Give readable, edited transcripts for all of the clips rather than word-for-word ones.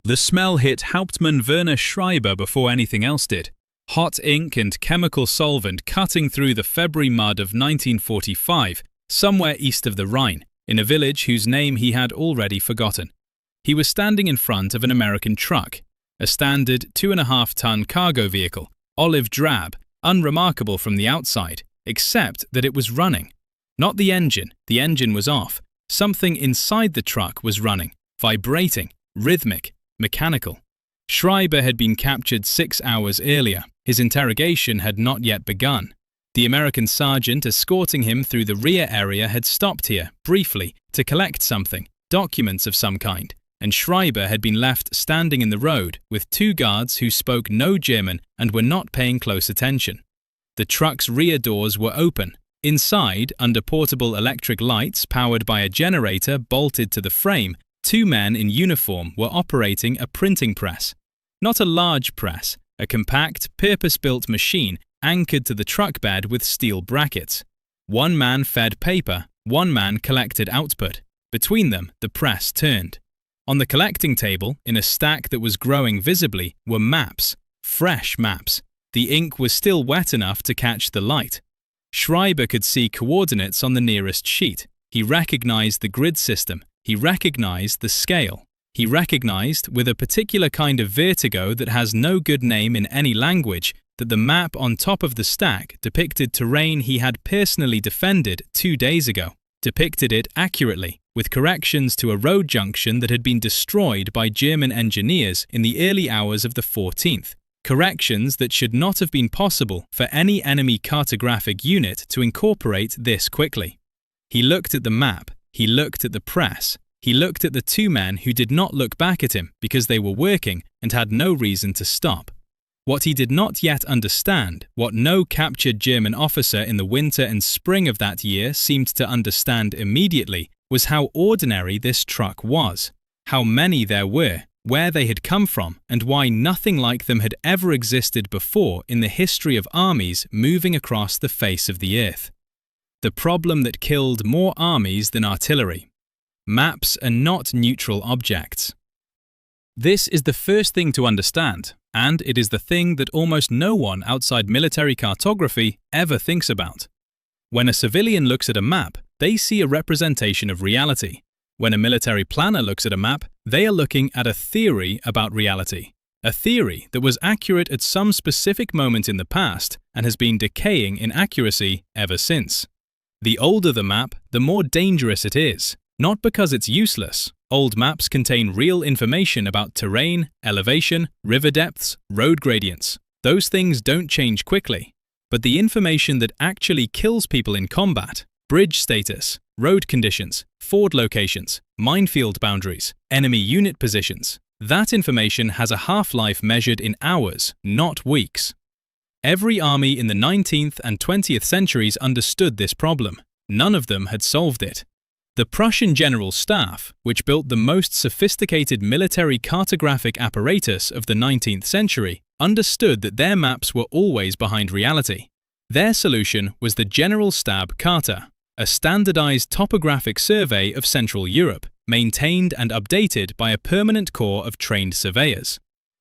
The smell hit Hauptmann Werner Schreiber before anything else did. Hot ink and chemical solvent cutting through the February mud of 1945, somewhere east of the Rhine, in a village whose name he had already forgotten. He was standing in front of an American truck, a standard 2.5-ton cargo vehicle, olive drab, unremarkable from the outside, except that it was running. Not the engine was off. Something inside the truck was running, vibrating, rhythmic, mechanical. Schreiber had been captured 6 hours earlier. His interrogation had not yet begun. The American sergeant escorting him through the rear area had stopped here, briefly, to collect something, documents of some kind, and Schreiber had been left standing in the road with 2 guards who spoke no German and were not paying close attention. The truck's rear doors were open. Inside, under portable electric lights powered by a generator bolted to the frame, 2 men in uniform were operating a printing press. Not a large press, a compact, purpose-built machine anchored to the truck bed with steel brackets. 1 man fed paper, 1 man collected output. Between them, the press turned. On the collecting table, in a stack that was growing visibly, were maps, fresh maps. The ink was still wet enough to catch the light. Schreiber could see coordinates on the nearest sheet. He recognized the grid system. He recognized the scale. He recognized, with a particular kind of vertigo that has no good name in any language, that the map on top of the stack depicted terrain he had personally defended 2 days ago, depicted it accurately, with corrections to a road junction that had been destroyed by German engineers in the early hours of the 14th. Corrections that should not have been possible for any enemy cartographic unit to incorporate this quickly. He looked at the map, he looked at the press, he looked at the 2 men who did not look back at him because they were working and had no reason to stop. What he did not yet understand, what no captured German officer in the winter and spring of that year seemed to understand immediately, was how ordinary this truck was, how many there were, where they had come from, and why nothing like them had ever existed before in the history of armies moving across the face of the earth. The problem that killed more armies than artillery. Maps are not neutral objects. This is the first thing to understand, and it is the thing that almost no one outside military cartography ever thinks about. When a civilian looks at a map, they see a representation of reality. When a military planner looks at a map, they are looking at a theory about reality. A theory that was accurate at some specific moment in the past and has been decaying in accuracy ever since. The older the map, the more dangerous it is. Not because it's useless. Old maps contain real information about terrain, elevation, river depths, road gradients. Those things don't change quickly. But the information that actually kills people in combat, bridge status, road conditions, ford locations, minefield boundaries, enemy unit positions, that information has a half-life measured in hours, not weeks. Every army in the 19th and 20th centuries understood this problem. None of them had solved it. The Prussian General Staff, which built the most sophisticated military cartographic apparatus of the 19th century, understood that their maps were always behind reality. Their solution was the Generalstab Charta, a standardized topographic survey of Central Europe, maintained and updated by a permanent corps of trained surveyors.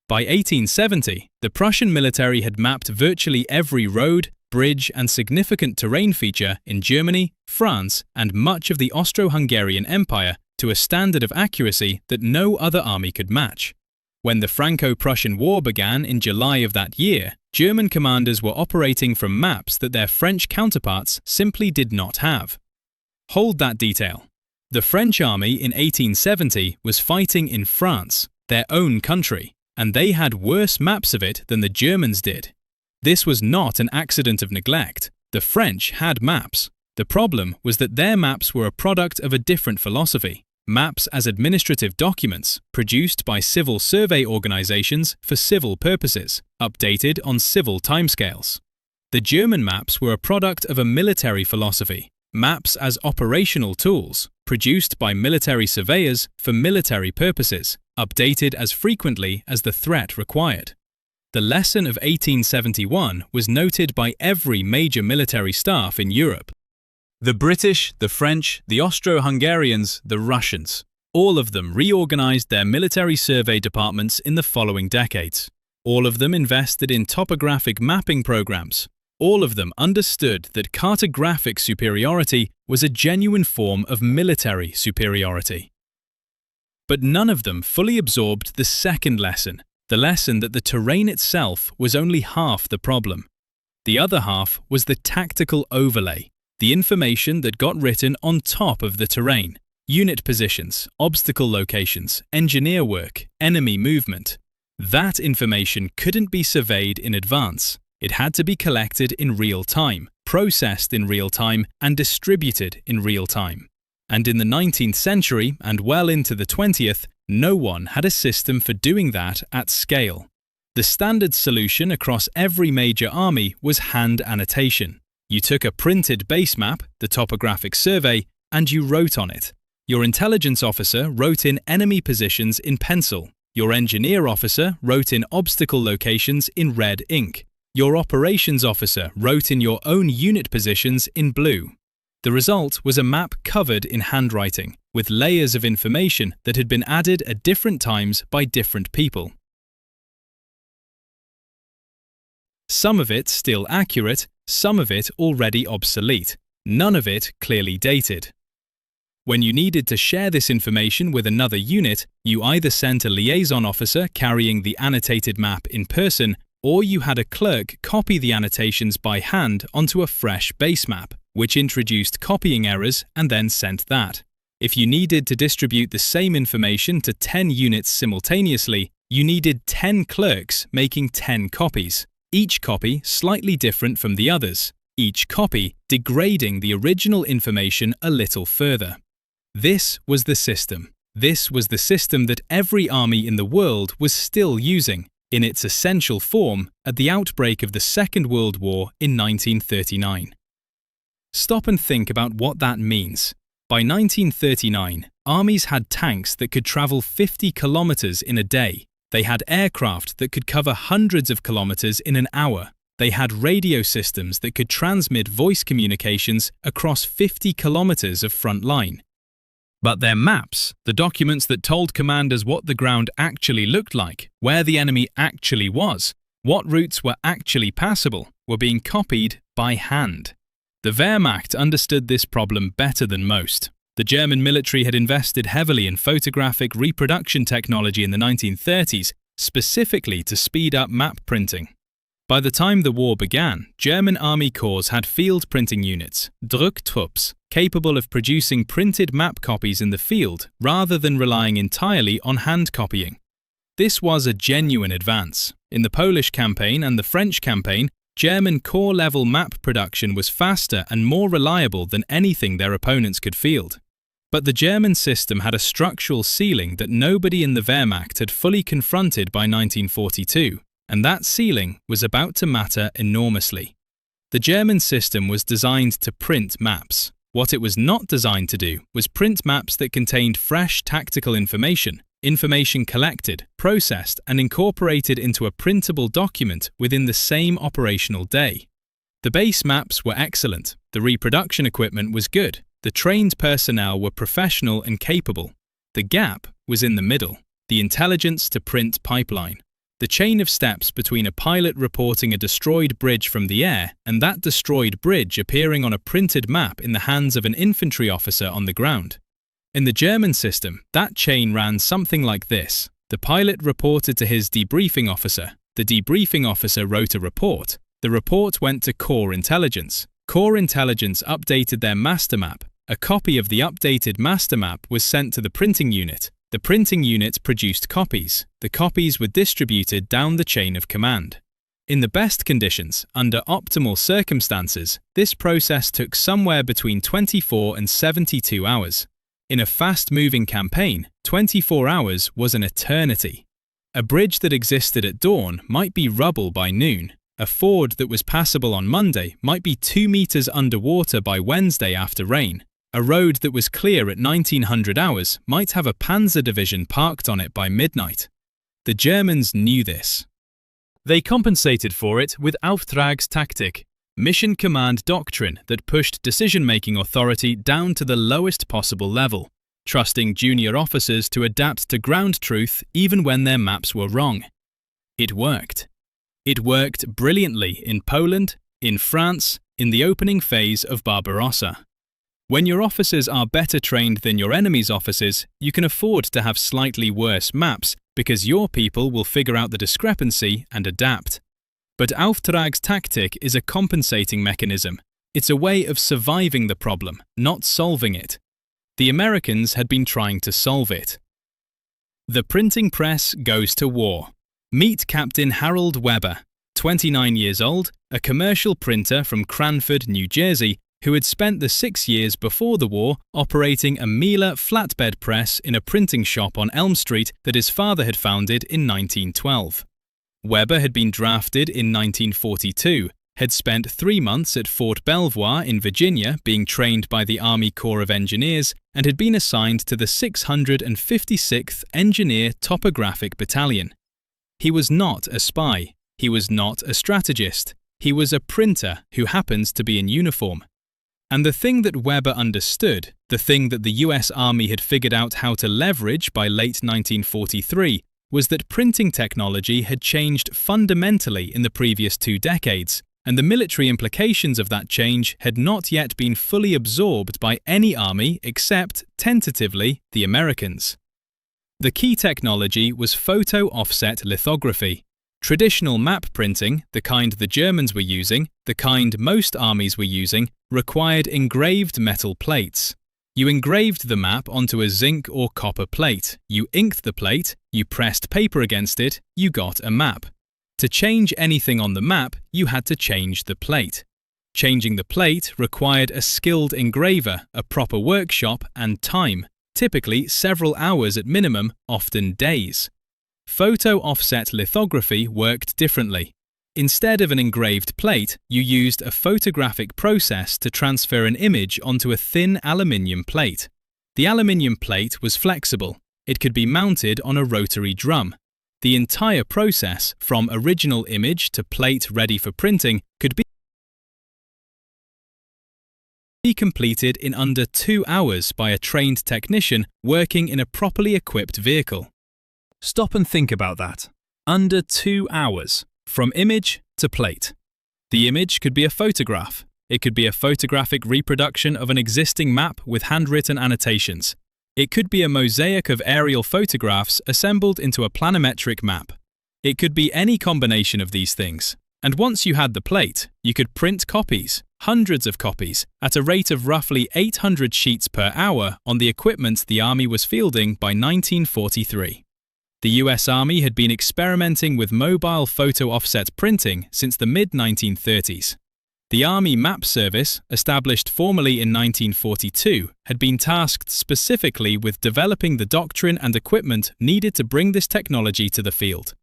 By 1870, the Prussian military had mapped virtually every road, bridge and significant terrain feature in Germany, France, and much of the Austro-Hungarian Empire to a standard of accuracy that no other army could match. When the Franco-Prussian War began in July of that year, German commanders were operating from maps that their French counterparts simply did not have. Hold that detail. The French army in 1870 was fighting in France, their own country, and they had worse maps of it than the Germans did. This was not an accident of neglect. The French had maps. The problem was that their maps were a product of a different philosophy. Maps as administrative documents, produced by civil survey organizations for civil purposes, updated on civil timescales. The German maps were a product of a military philosophy. Maps as operational tools, produced by military surveyors for military purposes, updated as frequently as the threat required. The lesson of 1871 was noted by every major military staff in Europe. The British, the French, the Austro-Hungarians, the Russians, All of them reorganized their military survey departments in the following decades. All of them invested in topographic mapping programs. All of them understood that cartographic superiority was a genuine form of military superiority. But none of them fully absorbed the second lesson, the lesson that the terrain itself was only half the problem. The other half was the tactical overlay, the information that got written on top of the terrain. Unit positions, obstacle locations, engineer work, enemy movement. That information couldn't be surveyed in advance. It had to be collected in real time, processed in real time, and distributed in real time. And in the 19th century, and well into the 20th, no one had a system for doing that at scale. The standard solution across every major army was hand annotation. You took a printed base map, the topographic survey, and you wrote on it. Your intelligence officer wrote in enemy positions in pencil. Your engineer officer wrote in obstacle locations in red ink. Your operations officer wrote in your own unit positions in blue. The result was a map covered in handwriting, with layers of information that had been added at different times by different people. Some of it still accurate, some of it already obsolete, none of it clearly dated. When you needed to share this information with another unit, you either sent a liaison officer carrying the annotated map in person, or you had a clerk copy the annotations by hand onto a fresh base map, which introduced copying errors and then sent that. If you needed to distribute the same information to 10 units simultaneously, you needed 10 clerks making 10 copies, each copy slightly different from the others, each copy degrading the original information a little further. This was the system. This was the system that every army in the world was still using, in its essential form, at the outbreak of the Second World War in 1939. Stop and think about what that means. By 1939, armies had tanks that could travel 50 kilometers in a day. They had aircraft that could cover hundreds of kilometers in an hour. They had radio systems that could transmit voice communications across 50 kilometers of front line. But their maps, the documents that told commanders what the ground actually looked like, where the enemy actually was, what routes were actually passable, were being copied by hand. The Wehrmacht understood this problem better than most. The German military had invested heavily in photographic reproduction technology in the 1930s, specifically to speed up map printing. By the time the war began, German army corps had field printing units, Drucktrupps, capable of producing printed map copies in the field rather than relying entirely on hand copying. This was a genuine advance. In the Polish campaign and the French campaign, German corps-level map production was faster and more reliable than anything their opponents could field. But the German system had a structural ceiling that nobody in the Wehrmacht had fully confronted by 1942. And that ceiling was about to matter enormously. The German system was designed to print maps. What it was not designed to do was print maps that contained fresh tactical information, information collected, processed, and incorporated into a printable document within the same operational day. The base maps were excellent, the reproduction equipment was good, the trained personnel were professional and capable. The gap was in the middle, the intelligence to print pipeline. The chain of steps between a pilot reporting a destroyed bridge from the air and that destroyed bridge appearing on a printed map in the hands of an infantry officer on the ground. In the German system, that chain ran something like this. The pilot reported to his debriefing officer. The debriefing officer wrote a report. The report went to Corps Intelligence. Corps Intelligence updated their master map. A copy of the updated master map was sent to the printing unit. The printing unit produced copies. The copies were distributed down the chain of command. In the best conditions, under optimal circumstances, this process took somewhere between 24 and 72 hours. In a fast-moving campaign, 24 hours was an eternity. A bridge that existed at dawn might be rubble by noon. A ford that was passable on Monday might be 2 meters underwater by Wednesday after rain. A road that was clear at 1900 hours might have a panzer division parked on it by midnight. The Germans knew this. They compensated for it with Auftragstaktik, mission command doctrine that pushed decision-making authority down to the lowest possible level. trusting junior officers to adapt to ground truth even when their maps were wrong. It worked. It worked brilliantly in Poland, in France, in the opening phase of Barbarossa. When your officers are better trained than your enemy's officers, you can afford to have slightly worse maps because your people will figure out the discrepancy and adapt. But Auftragstaktik is a compensating mechanism. It's a way of surviving the problem, not solving it. The Americans had been trying to solve it. The printing press goes to war. Meet Captain Harold Weber, 29 years old, a commercial printer from Cranford, New Jersey, who had spent the 6 years before the war operating a Miele flatbed press in a printing shop on Elm Street that his father had founded in 1912. Weber had been drafted in 1942, had spent 3 months at Fort Belvoir in Virginia being trained by the Army Corps of Engineers, and had been assigned to the 656th Engineer Topographic Battalion. He was not a spy. He was not a strategist. He was a printer who happened to be in uniform. And the thing that Weber understood, the thing that the US Army had figured out how to leverage by late 1943, was that printing technology had changed fundamentally in the previous 2 decades, and the military implications of that change had not yet been fully absorbed by any army except, tentatively, the Americans. The key technology was photo-offset lithography. Traditional map printing, the kind the Germans were using, the kind most armies were using, required engraved metal plates. You engraved the map onto a zinc or copper plate, you inked the plate, you pressed paper against it, you got a map. To change anything on the map, you had to change the plate. Changing the plate required a skilled engraver, a proper workshop, and time, typically several hours at minimum, often days. Photo-offset lithography worked differently. Instead of an engraved plate, you used a photographic process to transfer an image onto a thin aluminium plate. The aluminium plate was flexible. It could be mounted on a rotary drum. The entire process, from original image to plate ready for printing, could be completed in under 2 hours by a trained technician working in a properly equipped vehicle. Stop and think about that. Under 2 hours, from image to plate. The image could be a photograph. It could be a photographic reproduction of an existing map with handwritten annotations. It could be a mosaic of aerial photographs assembled into a planimetric map. It could be any combination of these things. And once you had the plate, you could print copies, hundreds of copies, at a rate of roughly 800 sheets per hour on the equipment the Army was fielding by 1943. The US Army had been experimenting with mobile photo-offset printing since the mid-1930s. The Army Map Service, established formally in 1942, had been tasked specifically with developing the doctrine and equipment needed to bring this technology to the field.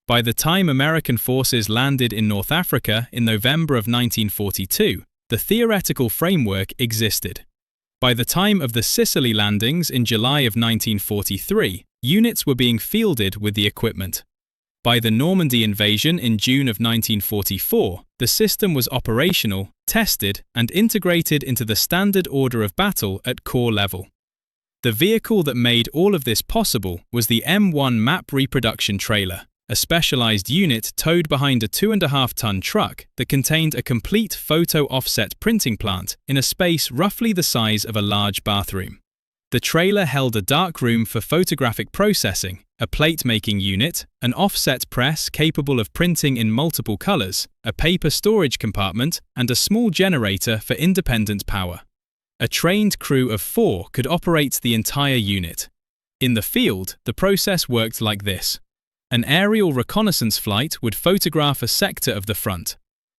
By the time American forces landed in North Africa in November of 1942, the theoretical framework existed. By the time of the Sicily landings in July of 1943, units were being fielded with the equipment. By the Normandy invasion in June of 1944, the system was operational, tested, and integrated into the standard order of battle at corps level. The vehicle that made all of this possible was the M1 map reproduction trailer, a specialized unit towed behind a 2.5-ton truck that contained a complete photo-offset printing plant in a space roughly the size of a large bathroom. The trailer held a darkroom for photographic processing, a plate-making unit, an offset press capable of printing in multiple colors, a paper storage compartment, and a small generator for independent power. A trained crew of 4 could operate the entire unit. In the field, the process worked like this. An aerial reconnaissance flight would photograph a sector of the front.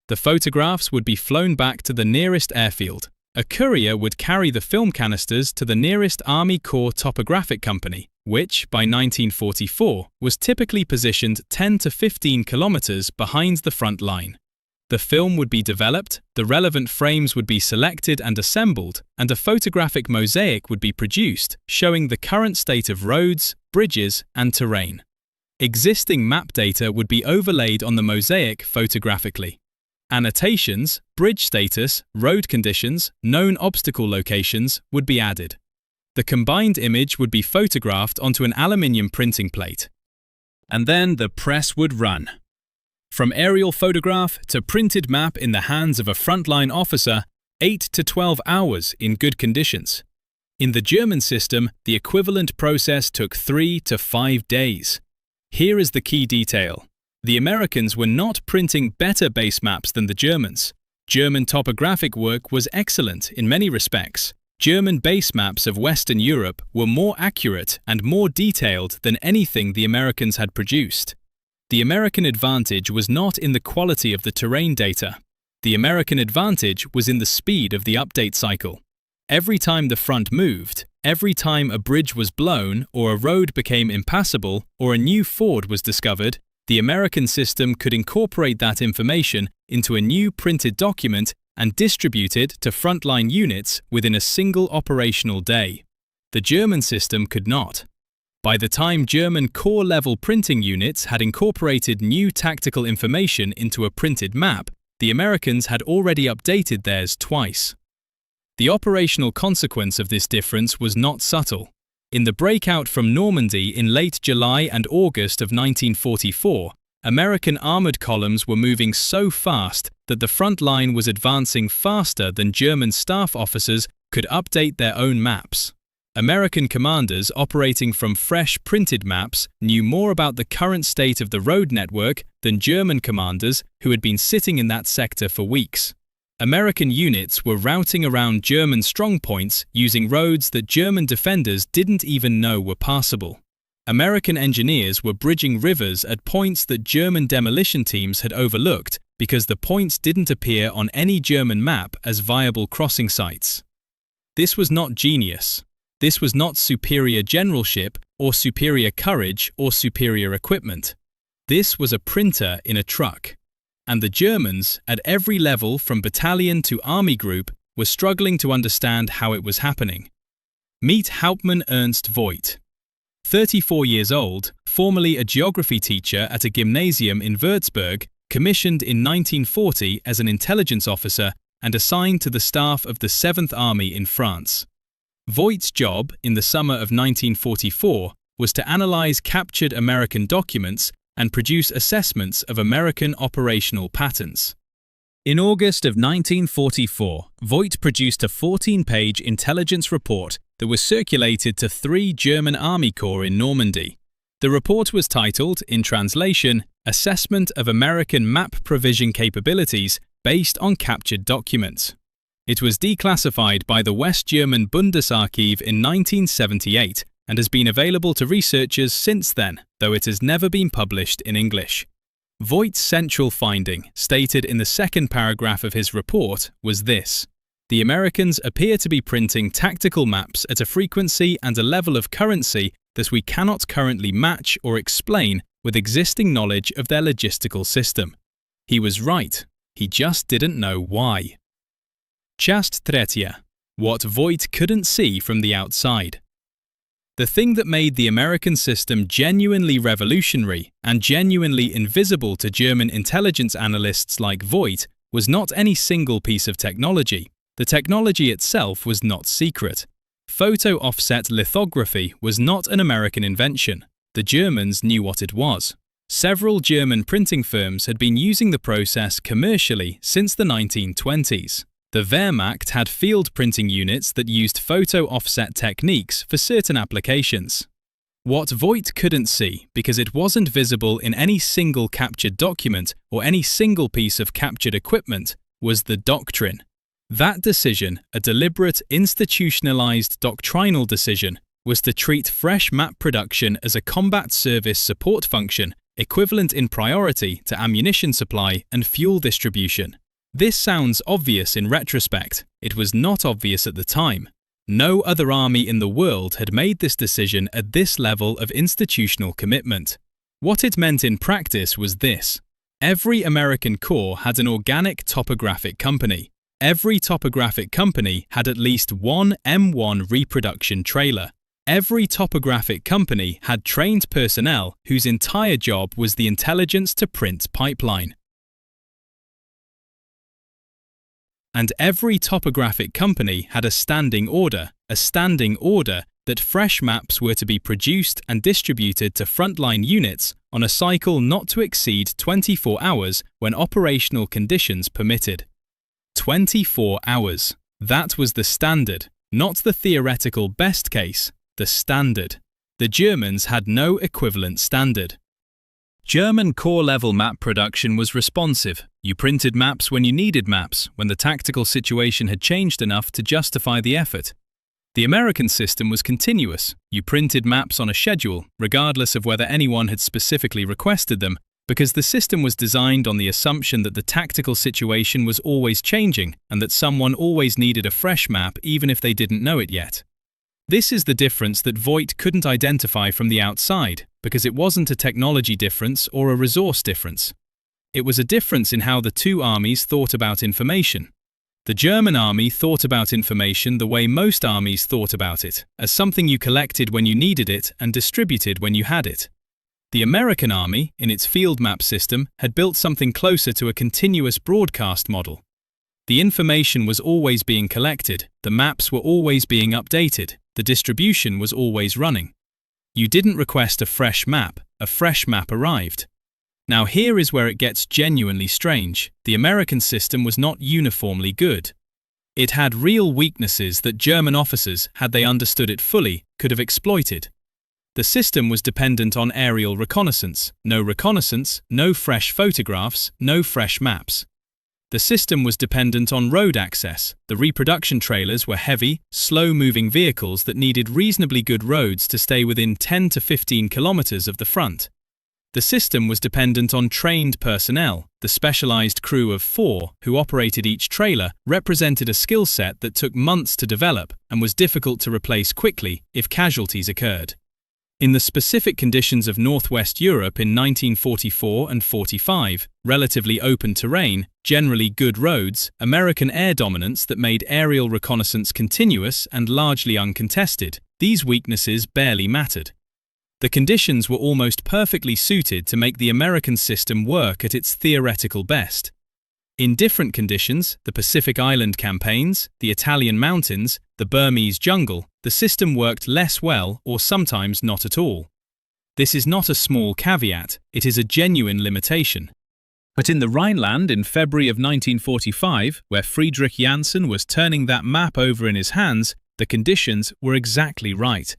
The photographs would be flown back to the nearest airfield. A courier would carry the film canisters to the nearest Army Corps topographic company, which, by 1944, was typically positioned 10 to 15 kilometers behind the front line. The film would be developed, the relevant frames would be selected and assembled, and a photographic mosaic would be produced, showing the current state of roads, bridges, and terrain. Existing map data would be overlaid on the mosaic photographically. Annotations, bridge status, road conditions, known obstacle locations would be added. The combined image would be photographed onto an aluminium printing plate. And then the press would run. From aerial photograph to printed map in the hands of a frontline officer, 8 to 12 hours in good conditions. In the German system, the equivalent process took 3 to 5 days. Here is the key detail. The Americans were not printing better base maps than the Germans. German topographic work was excellent in many respects. German base maps of Western Europe were more accurate and more detailed than anything the Americans had produced. The American advantage was not in the quality of the terrain data. The American advantage was in the speed of the update cycle. Every time the front moved, every time a bridge was blown or a road became impassable or a new ford was discovered, the American system could incorporate that information into a new printed document and distribute it to frontline units within a single operational day. The German system could not. By the time German corps-level printing units had incorporated new tactical information into a printed map, the Americans had already updated theirs twice. The operational consequence of this difference was not subtle. In the breakout from Normandy in late July and August of 1944, American armored columns were moving so fast that the front line was advancing faster than German staff officers could update their own maps. American commanders operating from fresh printed maps knew more about the current state of the road network than German commanders who had been sitting in that sector for weeks. American units were routing around German strongpoints using roads that German defenders didn't even know were passable. American engineers were bridging rivers at points that German demolition teams had overlooked because the points didn't appear on any German map as viable crossing sites. This was not genius. This was not superior generalship or superior courage or superior equipment. This was a printer in a truck. And the Germans, at every level from battalion to army group, were struggling to understand how it was happening. Meet Hauptmann Ernst Voigt. 34 years old, formerly a geography teacher at a gymnasium in Würzburg, commissioned in 1940 as an intelligence officer and assigned to the staff of the 7th Army in France. Voigt's job, in the summer of 1944, was to analyze captured American documents and produce assessments of American operational patterns. In August of 1944, Voigt produced a 14-page intelligence report that was circulated to 3 German Army Corps in Normandy. The report was titled, in translation, Assessment of American Map Provision Capabilities Based on Captured Documents. It was declassified by the West German Bundesarchiv in 1978 and has been available to researchers since then, though it has never been published in English. Voigt's central finding, stated in the second paragraph of his report, was this: the Americans appear to be printing tactical maps at a frequency and a level of currency that we cannot currently match or explain with existing knowledge of their logistical system. He was right. He just didn't know why. Часть третья. What Voigt couldn't see from the outside. The thing that made the American system genuinely revolutionary and genuinely invisible to German intelligence analysts like Voigt was not any single piece of technology. The technology itself was not secret. Photo offset lithography was not an American invention. The Germans knew what it was. Several German printing firms had been using the process commercially since the 1920s. The Wehrmacht had field printing units that used photo offset techniques for certain applications. What Voigt couldn't see, because it wasn't visible in any single captured document or any single piece of captured equipment, was the doctrine. That decision, a deliberate, institutionalized doctrinal decision, was to treat fresh map production as a combat service support function, equivalent in priority to ammunition supply and fuel distribution. This sounds obvious in retrospect. It was not obvious at the time. No other army in the world had made this decision at this level of institutional commitment. What it meant in practice was this: every American corps had an organic topographic company. Every topographic company had at least one M1 reproduction trailer. Every topographic company had trained personnel whose entire job was the intelligence-to-print pipeline. And every topographic company had a standing order, a standing order that fresh maps were to be produced and distributed to frontline units on a cycle not to exceed 24 hours when operational conditions permitted. 24 hours. That was the standard, not the theoretical best case, the standard. The Germans had no equivalent standard. German corps-level map production was responsive. You printed maps when you needed maps, when the tactical situation had changed enough to justify the effort. The American system was continuous. You printed maps on a schedule, regardless of whether anyone had specifically requested them, because the system was designed on the assumption that the tactical situation was always changing and that someone always needed a fresh map even if they didn't know it yet. This is the difference that Voigt couldn't identify from the outside, because it wasn't a technology difference or a resource difference. It was a difference in how the two armies thought about information. The German army thought about information the way most armies thought about it, as something you collected when you needed it and distributed when you had it. The American army, in its field map system, had built something closer to a continuous broadcast model. The information was always being collected, the maps were always being updated, the distribution was always running. You didn't request a fresh map arrived. Now here is where it gets genuinely strange. The American system was not uniformly good. It had real weaknesses that German officers, had they understood it fully, could have exploited. The system was dependent on aerial reconnaissance, no fresh photographs, no fresh maps. The system was dependent on road access. The reproduction trailers were heavy, slow-moving vehicles that needed reasonably good roads to stay within 10 to 15 kilometers of the front. The system was dependent on trained personnel. The specialized crew of 4 who operated each trailer represented a skill set that took months to develop and was difficult to replace quickly if casualties occurred. In the specific conditions of Northwest Europe in 1944 and 45, relatively open terrain, generally good roads, American air dominance that made aerial reconnaissance continuous and largely uncontested, these weaknesses barely mattered. The conditions were almost perfectly suited to make the American system work at its theoretical best. In different conditions, the Pacific Island campaigns, the Italian mountains, the Burmese jungle, the system worked less well or sometimes not at all. This is not a small caveat, it is a genuine limitation. But in the Rhineland in February of 1945, where Friedrich Janssen was turning that map over in his hands, the conditions were exactly right.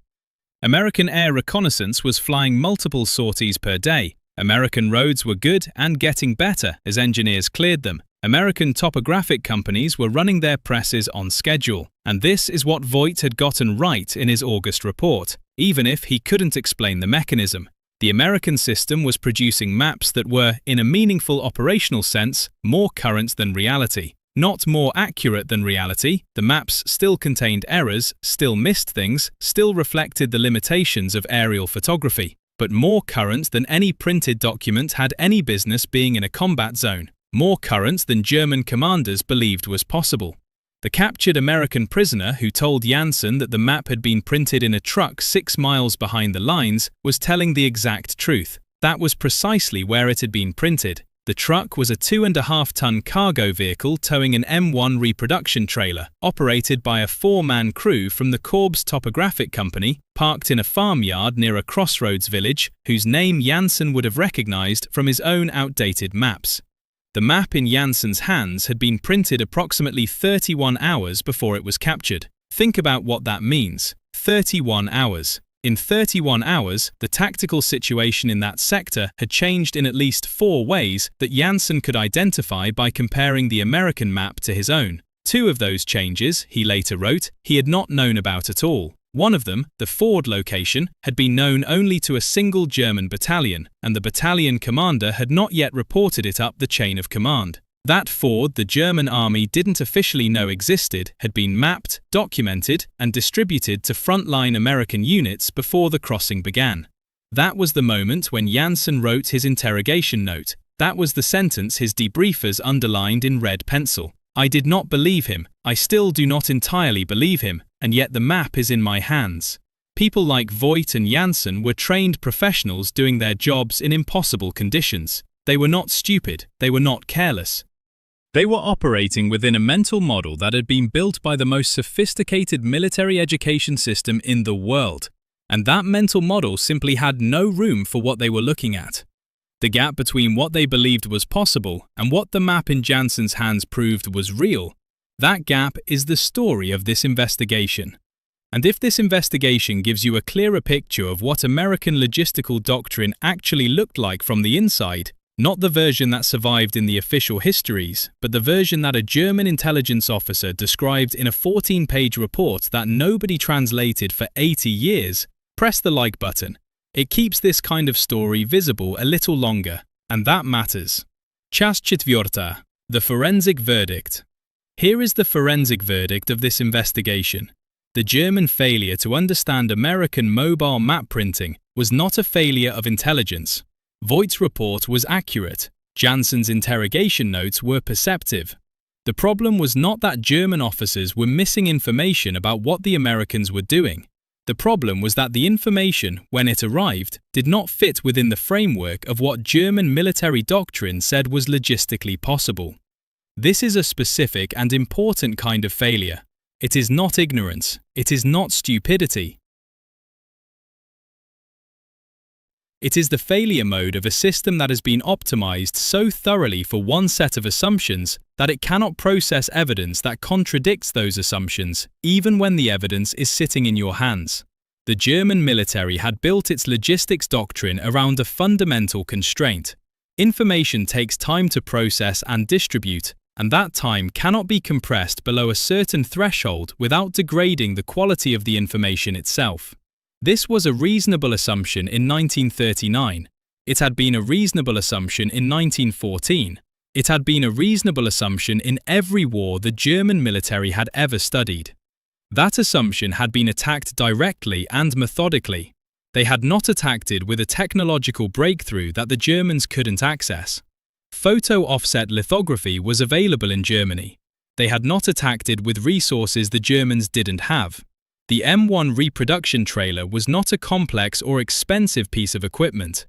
American air reconnaissance was flying multiple sorties per day. American roads were good and getting better as engineers cleared them. American topographic companies were running their presses on schedule, and this is what Voigt had gotten right in his August report, even if he couldn't explain the mechanism. The American system was producing maps that were, in a meaningful operational sense, more current than reality. Not more accurate than reality, the maps still contained errors, still missed things, still reflected the limitations of aerial photography, but more current than any printed document had any business being in a combat zone. More current than German commanders believed was possible. The captured American prisoner who told Janssen that the map had been printed in a truck 6 miles behind the lines was telling the exact truth. That was precisely where it had been printed. The truck was a 2.5-ton cargo vehicle towing an M1 reproduction trailer, operated by a 4-man crew from the Corps Topographic Company, parked in a farmyard near a crossroads village, whose name Janssen would have recognized from his own outdated maps. The map in Janssen's hands had been printed approximately 31 hours before it was captured. Think about what that means. 31 hours. In 31 hours, the tactical situation in that sector had changed in at least 4 ways that Janssen could identify by comparing the American map to his own. 2 of those changes, he later wrote, he had not known about at all. One of them, the Ford location, had been known only to a single German battalion, and the battalion commander had not yet reported it up the chain of command. That Ford the German army didn't officially know existed had been mapped, documented, and distributed to frontline American units before the crossing began. That was the moment when Janssen wrote his interrogation note. That was the sentence his debriefers underlined in red pencil. I did not believe him, I still do not entirely believe him, and yet the map is in my hands. People like Voigt and Janssen were trained professionals doing their jobs in impossible conditions. They were not stupid, they were not careless. They were operating within a mental model that had been built by the most sophisticated military education system in the world, and that mental model simply had no room for what they were looking at. The gap between what they believed was possible and what the map in Jansen's hands proved was real, that gap is the story of this investigation. And if this investigation gives you a clearer picture of what American logistical doctrine actually looked like from the inside, not the version that survived in the official histories, but the version that a German intelligence officer described in a 14-page report that nobody translated for 80 years, press the like button. It keeps this kind of story visible a little longer, and that matters. Часть четвертая. The forensic verdict. Here is the forensic verdict of this investigation. The German failure to understand American mobile map printing was not a failure of intelligence. Voigt's report was accurate. Jansen's interrogation notes were perceptive. The problem was not that German officers were missing information about what the Americans were doing. The problem was that the information, when it arrived, did not fit within the framework of what German military doctrine said was logistically possible. This is a specific and important kind of failure. It is not ignorance. It is not stupidity. It is the failure mode of a system that has been optimized so thoroughly for one set of assumptions that it cannot process evidence that contradicts those assumptions, even when the evidence is sitting in your hands. The German military had built its logistics doctrine around a fundamental constraint. Information takes time to process and distribute, and that time cannot be compressed below a certain threshold without degrading the quality of the information itself. This was a reasonable assumption in 1939. It had been a reasonable assumption in 1914. It had been a reasonable assumption in every war the German military had ever studied. That assumption had been attacked directly and methodically. They had not attacked it with a technological breakthrough that the Germans couldn't access. Photo offset lithography was available in Germany. They had not attacked it with resources the Germans didn't have. The M1 reproduction trailer was not a complex or expensive piece of equipment.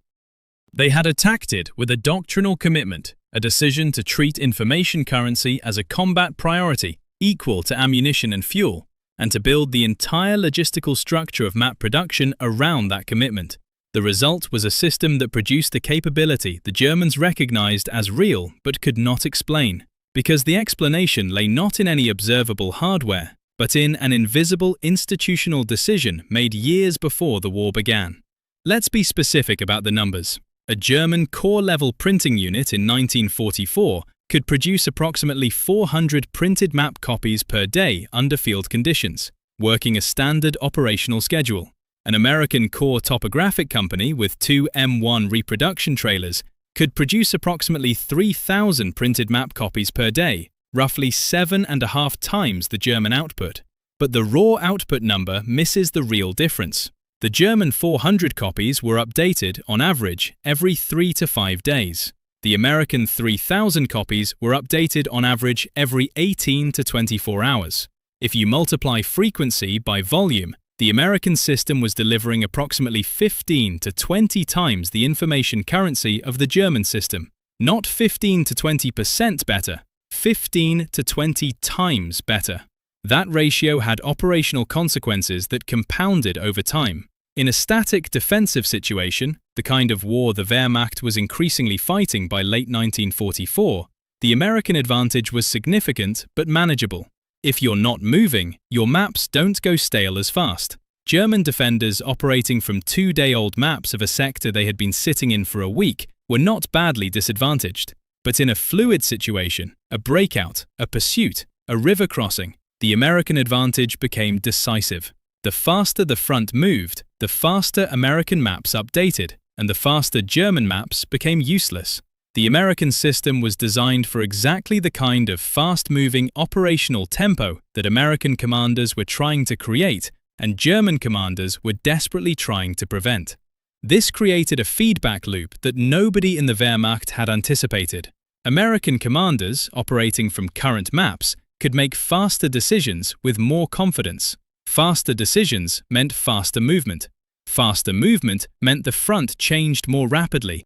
They had attacked it with a doctrinal commitment, a decision to treat information currency as a combat priority equal to ammunition and fuel, and to build the entire logistical structure of map production around that commitment. The result was a system that produced a capability the Germans recognized as real but could not explain, because the explanation lay not in any observable hardware, but in an invisible institutional decision made years before the war began. Let's be specific about the numbers. A German core-level printing unit in 1944 could produce approximately 400 printed map copies per day under field conditions, working a standard operational schedule. An American core topographic company with 2 M1 reproduction trailers could produce approximately 3,000 printed map copies per day, roughly 7.5 times the German output. But the raw output number misses the real difference. The German 400 copies were updated, on average, every 3 to 5 days. The American 3,000 copies were updated on average every 18 to 24 hours. If you multiply frequency by volume, the American system was delivering approximately 15 to 20 times the information currency of the German system. Not 15 to 20% better, 15 to 20 times better. That ratio had operational consequences that compounded over time. In a static defensive situation, the kind of war the Wehrmacht was increasingly fighting by late 1944, the American advantage was significant but manageable. If you're not moving, your maps don't go stale as fast. German defenders operating from 2-day-old maps of a sector they had been sitting in for a week were not badly disadvantaged. But in a fluid situation, a breakout, a pursuit, a river crossing, the American advantage became decisive. The faster the front moved, the faster American maps updated, and the faster German maps became useless. The American system was designed for exactly the kind of fast-moving operational tempo that American commanders were trying to create and German commanders were desperately trying to prevent. This created a feedback loop that nobody in the Wehrmacht had anticipated. American commanders, operating from current maps, could make faster decisions with more confidence. Faster decisions meant faster movement. Faster movement meant the front changed more rapidly.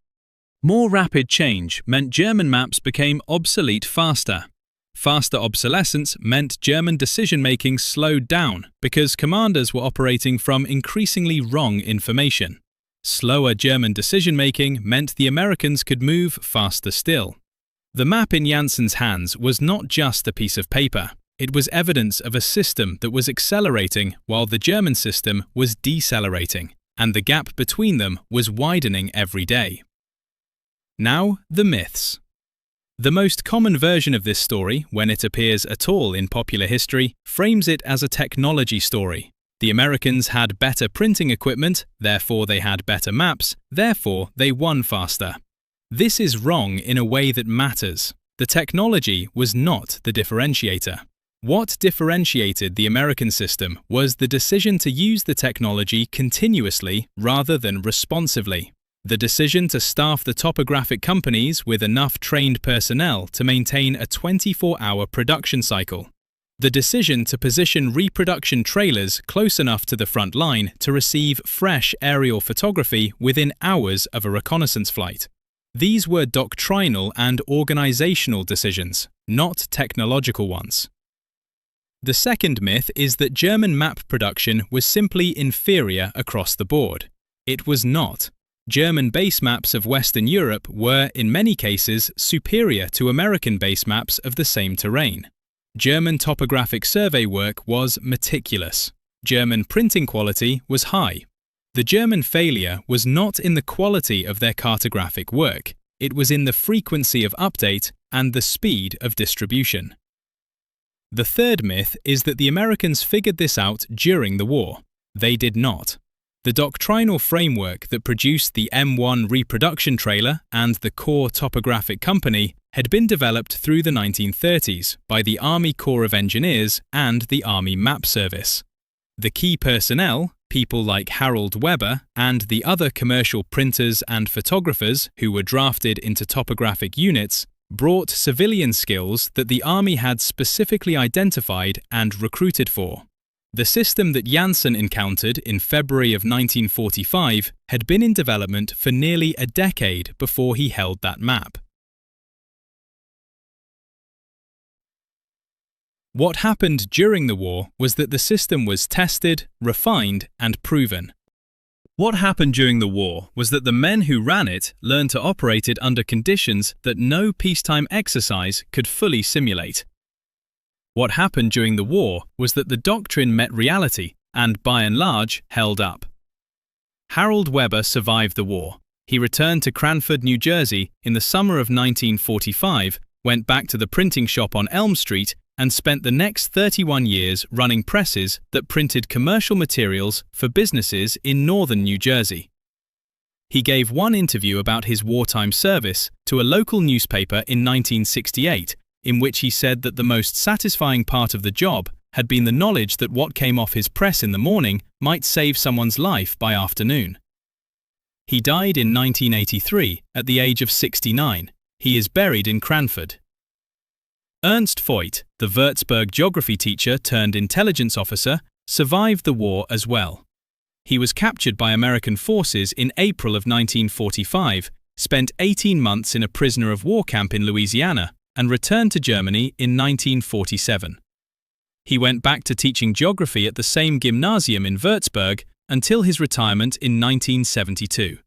More rapid change meant German maps became obsolete faster. Faster obsolescence meant German decision-making slowed down because commanders were operating from increasingly wrong information. Slower German decision-making meant the Americans could move faster still. The map in Janssen's hands was not just a piece of paper. It was evidence of a system that was accelerating while the German system was decelerating, and the gap between them was widening every day. Now, the myths. The most common version of this story, when it appears at all in popular history, frames it as a technology story. The Americans had better printing equipment, therefore they had better maps, therefore they won faster. This is wrong in a way that matters. The technology was not the differentiator. What differentiated the American system was the decision to use the technology continuously rather than responsively. The decision to staff the topographic companies with enough trained personnel to maintain a 24-hour production cycle. The decision to position reproduction trailers close enough to the front line to receive fresh aerial photography within hours of a reconnaissance flight. These were doctrinal and organizational decisions, not technological ones. The second myth is that German map production was simply inferior across the board. It was not. German base maps of Western Europe were, in many cases, superior to American base maps of the same terrain. German topographic survey work was meticulous. German printing quality was high. The German failure was not in the quality of their cartographic work, it was in the frequency of update and the speed of distribution. The third myth is that the Americans figured this out during the war. They did not. The doctrinal framework that produced the M1 reproduction trailer and the Corps Topographic Company had been developed through the 1930s by the Army Corps of Engineers and the Army Map Service. The key personnel, people like Harold Weber and the other commercial printers and photographers who were drafted into topographic units, brought civilian skills that the Army had specifically identified and recruited for. The system that Janssen encountered in February of 1945 had been in development for nearly a decade before he held that map. What happened during the war was that the system was tested, refined, and proven. What happened during the war was that the men who ran it learned to operate it under conditions that no peacetime exercise could fully simulate. What happened during the war was that the doctrine met reality and, by and large, held up. Harold Weber survived the war. He returned to Cranford, New Jersey in the summer of 1945, went back to the printing shop on Elm Street, and spent the next 31 years running presses that printed commercial materials for businesses in northern New Jersey. He gave one interview about his wartime service to a local newspaper in 1968, in which he said that the most satisfying part of the job had been the knowledge that what came off his press in the morning might save someone's life by afternoon. He died in 1983 at the age of 69. He is buried in Cranford. Ernst Voigt, the Würzburg geography teacher turned intelligence officer, survived the war as well. He was captured by American forces in April of 1945, spent 18 months in a prisoner of war camp in Louisiana, and returned to Germany in 1947. He went back to teaching geography at the same gymnasium in Würzburg until his retirement in 1972.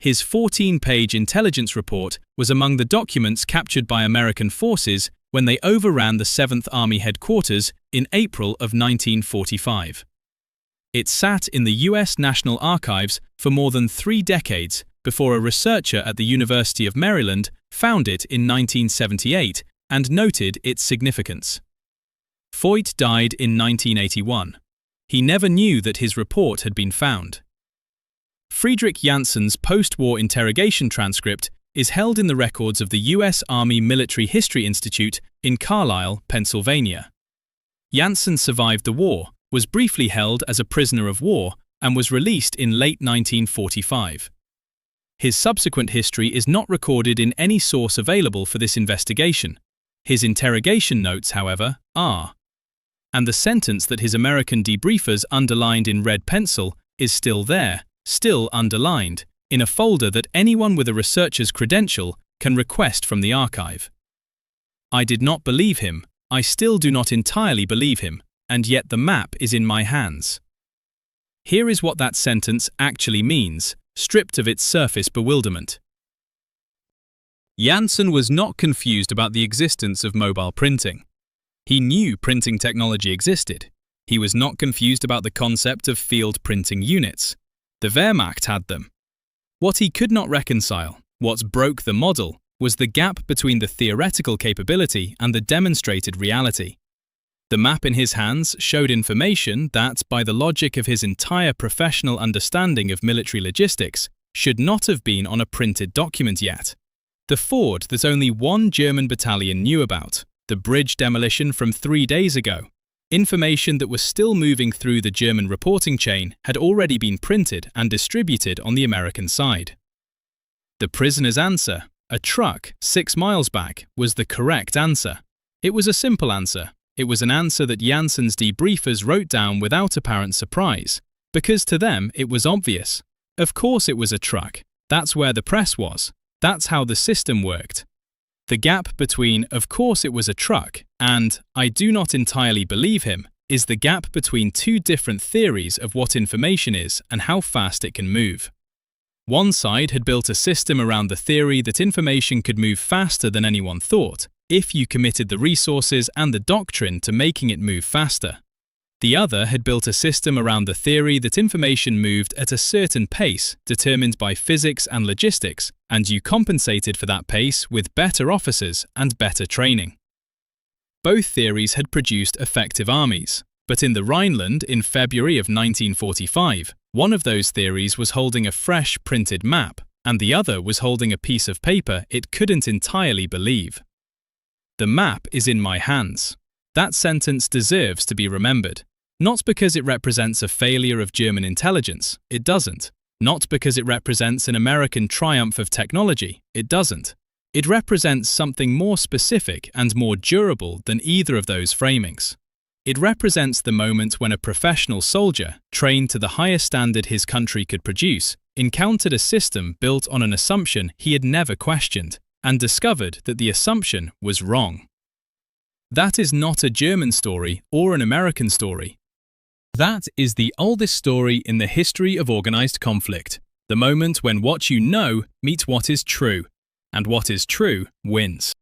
His 14-page intelligence report was among the documents captured by American forces when they overran the 7th Army headquarters in April of 1945. It sat in the U.S. National Archives for more than 3 decades before a researcher at the University of Maryland found it in 1978 and noted its significance. Voigt died in 1981. He never knew that his report had been found. Friedrich Janssen's post-war interrogation transcript is held in the records of the U.S. Army Military History Institute in Carlisle, Pennsylvania. Janssen survived the war, was briefly held as a prisoner of war, and was released in late 1945. His subsequent history is not recorded in any source available for this investigation. His interrogation notes, however, are. And the sentence that his American debriefers underlined in red pencil is still there, still underlined, in a folder that anyone with a researcher's credential can request from the archive. I did not believe him, I still do not entirely believe him, and yet the map is in my hands. Here is what that sentence actually means, stripped of its surface bewilderment. Janssen was not confused about the existence of mobile printing. He knew printing technology existed. He was not confused about the concept of field printing units. The Wehrmacht had them. What he could not reconcile, what broke the model, was the gap between the theoretical capability and the demonstrated reality. The map in his hands showed information that, by the logic of his entire professional understanding of military logistics, should not have been on a printed document yet. The ford that only one German battalion knew about, the bridge demolition from 3 days ago, information that was still moving through the German reporting chain had already been printed and distributed on the American side. The prisoner's answer, a truck 6 miles back, was the correct answer. It was a simple answer. It was an answer that Janssen's debriefers wrote down without apparent surprise, because to them it was obvious. Of course it was a truck. That's where the press was. That's how the system worked. The gap between "of course it was a truck" and "I do not entirely believe him" is the gap between two different theories of what information is and how fast it can move. One side had built a system around the theory that information could move faster than anyone thought, if you committed the resources and the doctrine to making it move faster. The other had built a system around the theory that information moved at a certain pace determined by physics and logistics, and you compensated for that pace with better officers and better training. Both theories had produced effective armies, but in the Rhineland in February of 1945, one of those theories was holding a fresh printed map, and the other was holding a piece of paper it couldn't entirely believe. The map is in my hands. That sentence deserves to be remembered. Not because it represents a failure of German intelligence, it doesn't. Not because it represents an American triumph of technology, it doesn't. It represents something more specific and more durable than either of those framings. It represents the moment when a professional soldier, trained to the highest standard his country could produce, encountered a system built on an assumption he had never questioned, and discovered that the assumption was wrong. That is not a German story or an American story. That is the oldest story in the history of organized conflict, the moment when what you know meets what is true, and what is true wins.